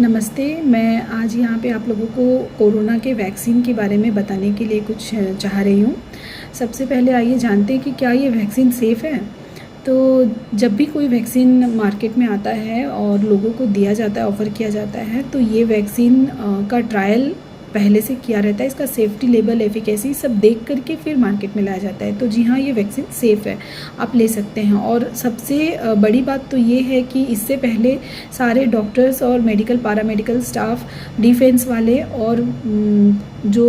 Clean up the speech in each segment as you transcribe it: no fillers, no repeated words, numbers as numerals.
नमस्ते। मैं आज यहाँ पे आप लोगों को कोरोना के वैक्सीन के बारे में बताने के लिए कुछ चाह रही हूँ। सबसे पहले आइए जानते हैं कि क्या ये वैक्सीन सेफ़ है। तो जब भी कोई वैक्सीन मार्केट में आता है और लोगों को दिया जाता है, ऑफ़र किया जाता है, तो ये वैक्सीन का ट्रायल पहले से किया रहता है। इसका सेफ्टी लेवल, एफिकेसी सब देख करके फिर मार्केट में लाया जाता है। तो जी हाँ, ये वैक्सीन सेफ़ है, आप ले सकते हैं। और सबसे बड़ी बात तो ये है कि इससे पहले सारे डॉक्टर्स और मेडिकल पैरामेडिकल स्टाफ, डिफेंस वाले और जो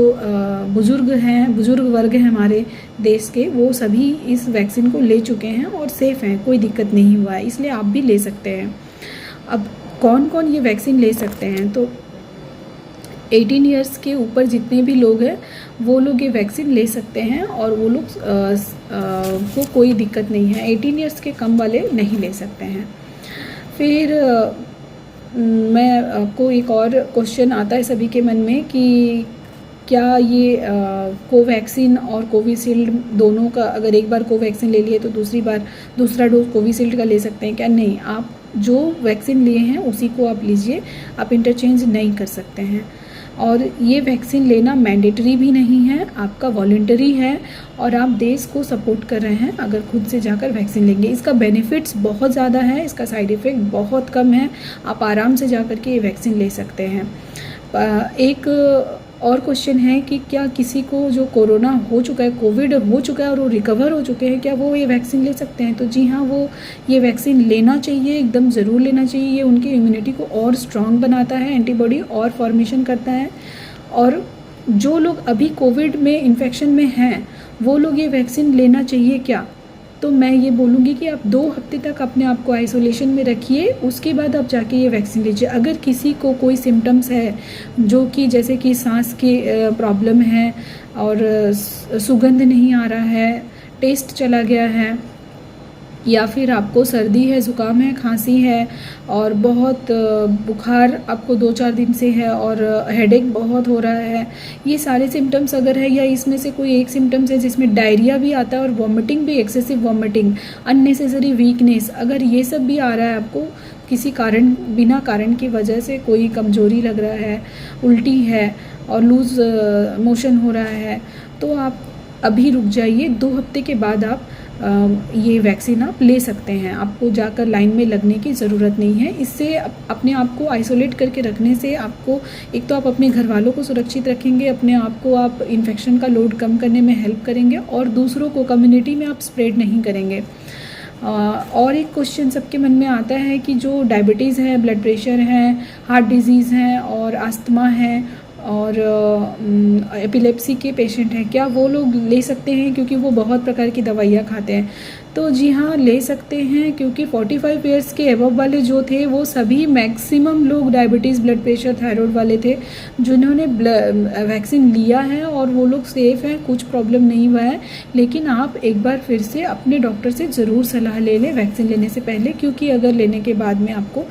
बुज़ुर्ग वर्ग हैं हमारे देश के, वो सभी इस वैक्सीन को ले चुके हैं और सेफ़ हैं, कोई दिक्कत नहीं हुआ है। इसलिए आप भी ले सकते हैं। अब कौन कौन ये वैक्सीन ले सकते हैं? तो 18 इयर्स के ऊपर जितने भी लोग हैं वो लोग ये वैक्सीन ले सकते हैं और वो लोग को कोई दिक्कत नहीं है। 18 इयर्स के कम वाले नहीं ले सकते हैं। फिर मैं आपको एक और क्वेश्चन आता है सभी के मन में कि क्या ये कोवैक्सीन और कोविशील्ड दोनों का, अगर एक बार कोवैक्सीन ले लिए तो दूसरा डोज कोविशील्ड का ले सकते हैं क्या? नहीं, आप जो वैक्सीन लिए हैं उसी को आप लीजिए, आप इंटरचेंज नहीं कर सकते हैं। और ये वैक्सीन लेना मैंडेटरी भी नहीं है, आपका वॉलंटरी है और आप देश को सपोर्ट कर रहे हैं अगर खुद से जाकर वैक्सीन लेंगे। इसका बेनिफिट्स बहुत ज़्यादा है, इसका साइड इफ़ेक्ट बहुत कम है, आप आराम से जाकर के ये वैक्सीन ले सकते हैं। एक और क्वेश्चन है कि क्या किसी को जो कोरोना हो चुका है, कोविड हो चुका है और वो रिकवर हो चुके हैं, क्या वो ये वैक्सीन ले सकते हैं? तो जी हाँ, वो ये वैक्सीन लेना चाहिए, एकदम ज़रूर लेना चाहिए। ये उनकी इम्यूनिटी को और स्ट्रॉन्ग बनाता है, एंटीबॉडी और फॉर्मेशन करता है। और जो लोग अभी कोविड में इन्फेक्शन में हैं वो लोग ये वैक्सीन लेना चाहिए क्या? तो मैं ये बोलूँगी कि आप 2 हफ्ते तक अपने आप को आइसोलेशन में रखिए, उसके बाद आप जाके ये वैक्सीन लीजिए। अगर किसी को कोई सिम्टम्स है जो कि जैसे कि सांस की प्रॉब्लम है और सुगंध नहीं आ रहा है, टेस्ट चला गया है, या फिर आपको सर्दी है, ज़ुकाम है, खांसी है और बहुत बुखार आपको 2-4 दिन से है और हेडेक बहुत हो रहा है, ये सारे सिम्टम्स अगर है, या इसमें से कोई एक सिम्टम्स है जिसमें डायरिया भी आता है और वॉमिटिंग भी, एक्सेसिव वॉमिटिंग, अननेसेसरी वीकनेस, अगर ये सब भी आ रहा है आपको किसी कारण, बिना कारण की वजह से, कोई कमजोरी लग रहा है, उल्टी है और लूज़ मोशन हो रहा है, तो आप अभी रुक जाइए। 2 हफ्ते के बाद आप ये वैक्सीन आप ले सकते हैं। आपको जाकर लाइन में लगने की ज़रूरत नहीं है। इससे अपने आप को आइसोलेट करके रखने से आपको, एक तो आप अपने घर वालों को सुरक्षित रखेंगे, अपने आप को आप इन्फेक्शन का लोड कम करने में हेल्प करेंगे और दूसरों को कम्युनिटी में आप स्प्रेड नहीं करेंगे। और एक क्वेश्चन सबके मन में आता है कि जो डायबिटीज़ है, ब्लड प्रेशर है, हार्ट डिजीज़ है और अस्थमा है और एपिलेप्सी के पेशेंट हैं, क्या वो लोग ले सकते हैं? क्योंकि वो बहुत प्रकार की दवाइयाँ खाते हैं। तो जी हाँ, ले सकते हैं, क्योंकि 45 इयर्स के एबव वाले जो थे वो सभी मैक्सिमम लोग डायबिटीज़, ब्लड प्रेशर, थायराइड वाले थे जिन्होंने वैक्सीन लिया है और वो लोग सेफ़ हैं, कुछ प्रॉब्लम नहीं हुआ है। लेकिन आप एक बार फिर से अपने डॉक्टर से ज़रूर सलाह ले लें वैक्सीन लेने से पहले, क्योंकि अगर लेने के बाद में आपको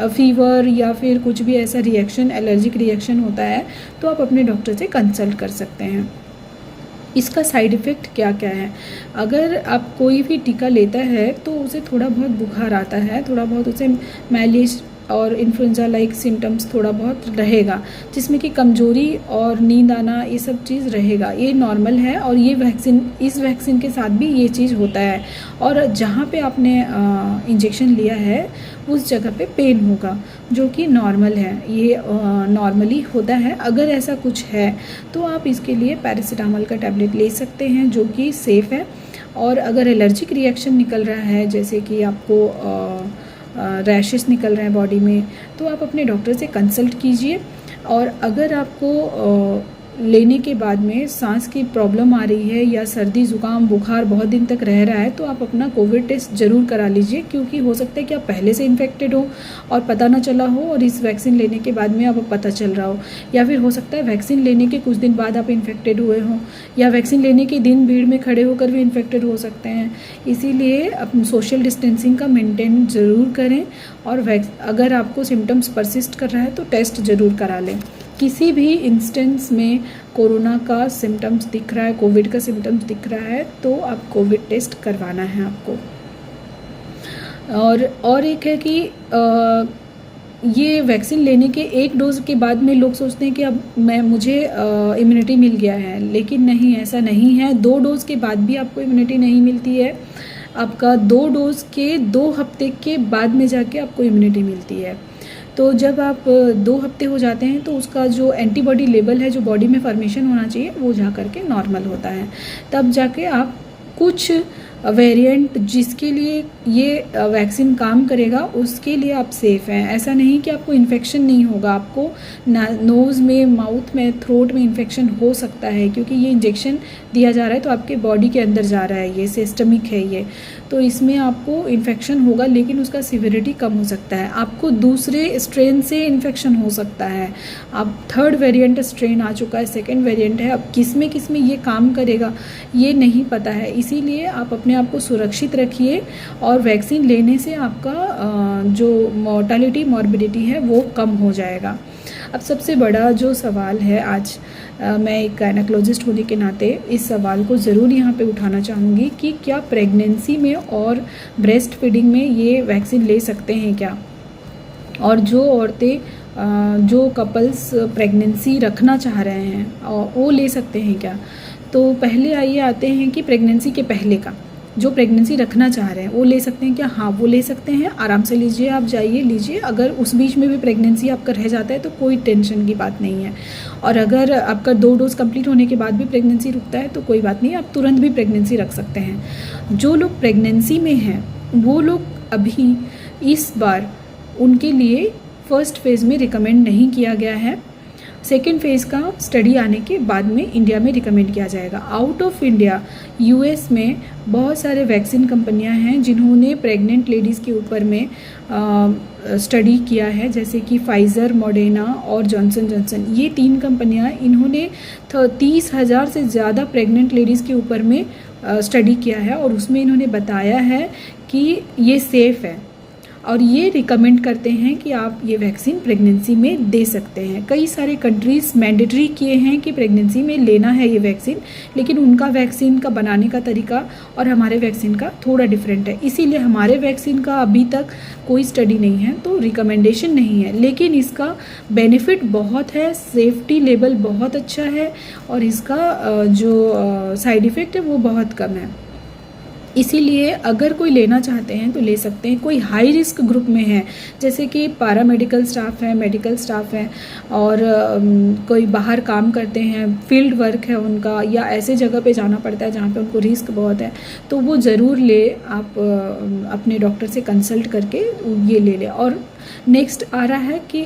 फीवर या फिर कुछ भी ऐसा रिएक्शन, एलर्जिक रिएक्शन होता है, तो आप अपने डॉक्टर से कंसल्ट कर सकते हैं। इसका साइड इफ़ेक्ट क्या क्या है? अगर आप कोई भी टीका लेता है तो उसे थोड़ा बहुत बुखार आता है, थोड़ा बहुत उसे मैलिश और इन्फ्लुएंजा लाइक सिम्टम्स थोड़ा बहुत रहेगा, जिसमें कि कमजोरी और नींद आना, ये सब चीज़ रहेगा। ये नॉर्मल है और ये इस वैक्सीन के साथ भी ये चीज़ होता है। और जहाँ पे आपने इंजेक्शन लिया है उस जगह पे पेन होगा, जो कि नॉर्मल है, ये नॉर्मली होता है। अगर ऐसा कुछ है तो आप इसके लिए पैरासीटामोल का टैबलेट ले सकते हैं, जो कि सेफ़ है। और अगर एलर्जिक रिएक्शन निकल रहा है, जैसे कि आपको रैशेस निकल रहे हैं बॉडी में, तो आप अपने डॉक्टर से कंसल्ट कीजिए। और अगर आपको लेने के बाद में सांस की प्रॉब्लम आ रही है या सर्दी, ज़ुकाम, बुखार बहुत दिन तक रह रहा है, तो आप अपना कोविड टेस्ट ज़रूर करा लीजिए, क्योंकि हो सकता है कि आप पहले से इन्फेक्टेड हो और पता ना चला हो और इस वैक्सीन लेने के बाद में अब पता चल रहा हो, या फिर हो सकता है वैक्सीन लेने के कुछ दिन बाद आप इन्फेक्टेड हुए हों, या वैक्सीन लेने के दिन भीड़ में खड़े होकर भी इन्फेक्टेड हो सकते हैं। इसीलिए आप सोशल डिस्टेंसिंग का मेंटेन ज़रूर करें और अगर आपको सिम्टम्स परसिस्ट कर रहा है तो टेस्ट ज़रूर करा लें। किसी भी इंस्टेंस में कोरोना का सिम्टम्स दिख रहा है, कोविड का सिम्टम्स दिख रहा है, तो आप कोविड टेस्ट करवाना है आपको। और एक है कि ये वैक्सीन लेने के एक डोज़ के बाद में लोग सोचते हैं कि अब मुझे इम्यूनिटी मिल गया है, लेकिन नहीं, ऐसा नहीं है। 2 डोज़ के बाद भी आपको इम्यूनिटी नहीं मिलती है। आपका 2 डोज़ के 2 हफ्ते के बाद में जाके आपको इम्यूनिटी मिलती है। तो जब आप 2 हफ्ते हो जाते हैं तो उसका जो एंटीबॉडी लेवल है, जो बॉडी में फॉर्मेशन होना चाहिए, वो जा कर के नॉर्मल होता है। तब जाके आप कुछ वेरिएंट जिसके लिए ये वैक्सीन काम करेगा उसके लिए आप सेफ़ हैं। ऐसा नहीं कि आपको इन्फेक्शन नहीं होगा, आपको नोज़ में, माउथ में, थ्रोट में इन्फेक्शन हो सकता है, क्योंकि ये इंजेक्शन दिया जा रहा है तो आपके बॉडी के अंदर जा रहा है, ये सिस्टमिक है ये, तो इसमें आपको इन्फेक्शन होगा, लेकिन उसका सिविरिटी कम हो सकता है। आपको दूसरे स्ट्रेन से इन्फेक्शन हो सकता है। अब 3rd वेरिएंट स्ट्रेन आ चुका है, 2nd वेरिएंट है, अब किस में ये काम करेगा ये नहीं पता है। इसीलिए आप अपने आप को सुरक्षित रखिए और वैक्सीन लेने से आपका जो मोर्टालिटी, मॉर्बिडिटी है वो कम हो जाएगा। अब सबसे बड़ा जो सवाल है आज, मैं एक गायनेकोलॉजिस्ट होने के नाते इस सवाल को ज़रूर यहाँ पे उठाना चाहूँगी कि क्या प्रेगनेंसी में और ब्रेस्ट फीडिंग में ये वैक्सीन ले सकते हैं क्या, और जो औरतें जो कपल्स प्रेगनेंसी रखना चाह रहे हैं वो ले सकते हैं क्या। तो पहले आइए आते हैं कि प्रेगनेंसी के पहले का, जो प्रेगनेंसी रखना चाह रहे हैं वो ले सकते हैं क्या। हाँ, वो ले सकते हैं, आराम से लीजिए, आप जाइए लीजिए। अगर उस बीच में भी प्रेगनेंसी आपका रह जाता है तो कोई टेंशन की बात नहीं है, और अगर आपका 2 डोज कंप्लीट होने के बाद भी प्रेगनेंसी रुकता है तो कोई बात नहीं, आप तुरंत भी प्रेगनेंसी रख सकते हैं। जो लोग प्रेगनेंसी में हैं वो लोग अभी इस बार उनके लिए फर्स्ट फेज़ में रिकमेंड नहीं किया गया है। 2nd फेज़ का स्टडी आने के बाद में इंडिया में रिकमेंड किया जाएगा। आउट ऑफ इंडिया यूएस में बहुत सारे वैक्सीन कंपनियां हैं जिन्होंने प्रेग्नेंट लेडीज़ के ऊपर में स्टडी किया है, जैसे कि फाइज़र, मॉडर्ना और जॉनसन जॉनसन। ये 3 कंपनियां, इन्होंने 30,000 से ज़्यादा प्रेग्नेंट लेडीज़ के ऊपर में स्टडी किया है और उसमें इन्होंने बताया है कि ये सेफ़ है और ये रिकमेंड करते हैं कि आप ये वैक्सीन प्रेगनेंसी में दे सकते हैं। कई सारे कंट्रीज़ मैंडेटरी किए हैं कि प्रेगनेंसी में लेना है ये वैक्सीन, लेकिन उनका वैक्सीन का बनाने का तरीका और हमारे वैक्सीन का थोड़ा डिफरेंट है, इसीलिए हमारे वैक्सीन का अभी तक कोई स्टडी नहीं है, तो रिकमेंडेशन नहीं है। लेकिन इसका बेनिफिट बहुत है, सेफ्टी लेवल बहुत अच्छा है और इसका जो साइड इफ़ेक्ट है वो बहुत कम है। इसीलिए अगर कोई लेना चाहते हैं तो ले सकते हैं। कोई हाई रिस्क ग्रुप में है, जैसे कि पैरामेडिकल स्टाफ है, मेडिकल स्टाफ है, और कोई बाहर काम करते हैं, फील्ड वर्क है उनका, या ऐसे जगह पे जाना पड़ता है जहाँ पे उनको रिस्क बहुत है, तो वो ज़रूर ले। आप अपने डॉक्टर से कंसल्ट करके ये ले लें। और नेक्स्ट आ रहा है कि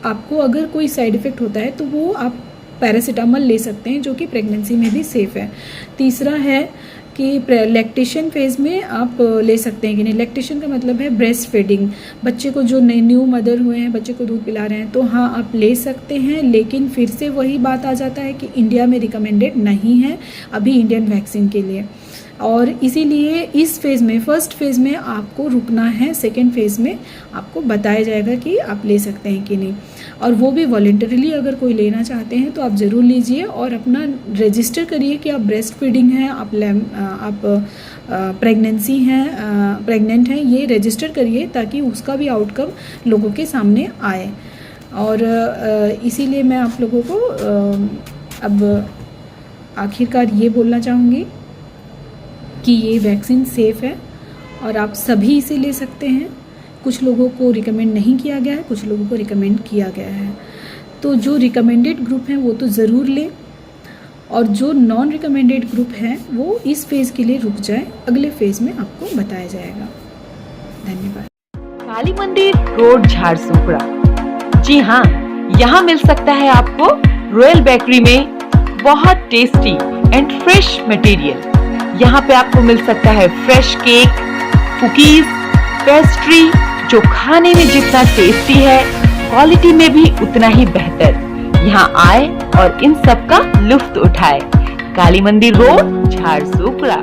आपको अगर कोई साइड इफ़ेक्ट होता है तो वो आप पैरासीटामोल ले सकते हैं, जो कि प्रेगनेंसी में भी सेफ़ है। तीसरा है कि लैक्टेशन फेज़ में आप ले सकते हैं कि नहीं। लैक्टेशन का मतलब है ब्रेस्ट फीडिंग, बच्चे को जो न्यू मदर हुए हैं, बच्चे को दूध पिला रहे हैं, तो हाँ आप ले सकते हैं। लेकिन फिर से वही बात आ जाता है कि इंडिया में रिकमेंडेड नहीं है अभी इंडियन वैक्सीन के लिए, और इसीलिए इस फेज़ में, फर्स्ट फेज़ में आपको रुकना है। 2nd फेज़ में आपको बताया जाएगा कि आप ले सकते हैं कि नहीं, और वो भी वॉलंटरीली अगर कोई लेना चाहते हैं तो आप ज़रूर लीजिए और अपना रजिस्टर करिए कि आप ब्रेस्ट फीडिंग हैं, आप प्रेगनेंसी हैं, प्रेग्नेंट हैं, ये रजिस्टर करिए ताकि उसका भी आउटकम लोगों के सामने आए। और इसीलिए मैं आप लोगों को अब आखिरकार ये बोलना चाहूँगी कि ये वैक्सीन सेफ़ है और आप सभी इसे ले सकते हैं। कुछ लोगों को रिकमेंड नहीं किया गया है, कुछ लोगों को रिकमेंड किया गया है, तो जो रिकमेंडेड ग्रुप हैं वो तो ज़रूर लें, और जो नॉन रिकमेंडेड ग्रुप हैं वो इस फेज़ के लिए रुक जाए, अगले फेज़ में आपको बताया जाएगा। धन्यवाद। काली मंदिर रोड, झारसुगड़ा। जी हाँ, यहाँ मिल सकता है आपको रॉयल बेकरी में बहुत टेस्टी एंड फ्रेश मटेरियल। यहाँ पे आपको मिल सकता है फ्रेश केक, कुकीज, पेस्ट्री, जो खाने में जितना टेस्टी है क्वालिटी में भी उतना ही बेहतर। यहाँ आए और इन सब का लुत्फ उठाए। काली मंदिर रोड, झारसुगड़ा।